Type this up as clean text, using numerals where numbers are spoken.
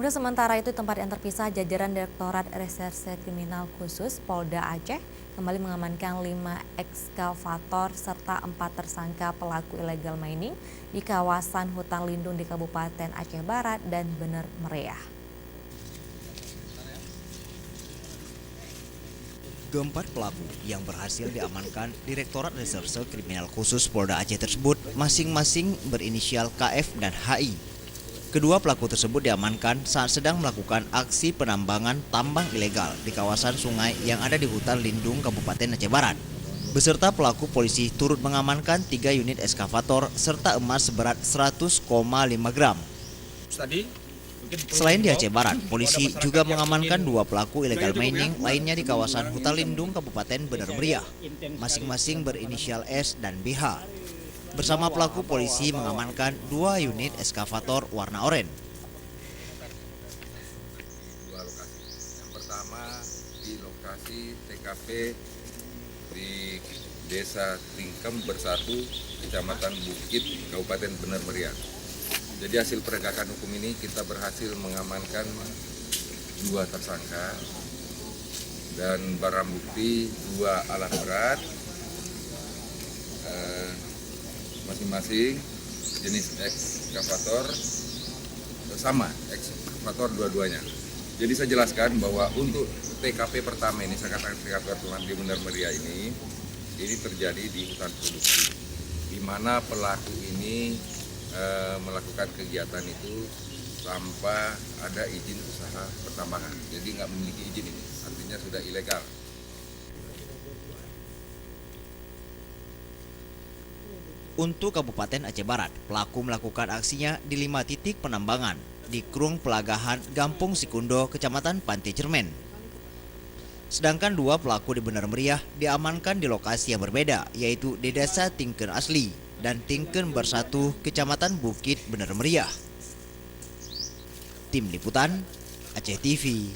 Untuk sementara itu, tempat yang terpisah, jajaran Direktorat Reserse Kriminal Khusus Polda Aceh kembali mengamankan 5 ekskavator serta 4 tersangka pelaku illegal mining di kawasan hutan lindung di Kabupaten Aceh Barat dan Bener Meriah. Keempat pelaku yang berhasil diamankan Direktorat Reserse Kriminal Khusus Polda Aceh tersebut masing-masing berinisial KF dan HI. Kedua pelaku tersebut diamankan saat sedang melakukan aksi penambangan tambang ilegal di kawasan sungai yang ada di hutan lindung Kabupaten Aceh Barat. Beserta pelaku, polisi turut mengamankan 3 unit eskavator serta emas seberat 100,5 gram. Selain di Aceh Barat, polisi juga mengamankan 2 pelaku illegal mining lainnya di kawasan hutan lindung Kabupaten Bener Meriah, masing-masing berinisial S dan BH. Bersama pelaku, polisi mengamankan 2 unit eskavator warna oranye. Dua lokasi. Yang pertama di lokasi TKP di Desa Tingkem Bersatu, Kecamatan Bukit, Kabupaten Bener Meriah. Jadi hasil penegakan hukum ini kita berhasil mengamankan 2 tersangka dan barang bukti 2 alat berat, masing-masing jenis ekskavator sama, ekskavator dua-duanya. Jadi saya jelaskan bahwa untuk TKP pertama ini, saya katakan TKP di Bener Meriah ini terjadi di hutan produksi, di mana pelaku ini melakukan kegiatan itu tanpa ada izin usaha pertambangan. Jadi nggak memiliki izin ini, artinya sudah ilegal. Untuk Kabupaten Aceh Barat, pelaku melakukan aksinya di 5 titik penambangan di Krung Pelagahan, Gampung Sikundo, Kecamatan Pantai Cermen. Sedangkan 2 pelaku di Bener Meriah diamankan di lokasi yang berbeda, yaitu di Desa Tingken Asli dan Tingken Bersatu, Kecamatan Bukit, Bener Meriah. Tim Liputan, Aceh TV.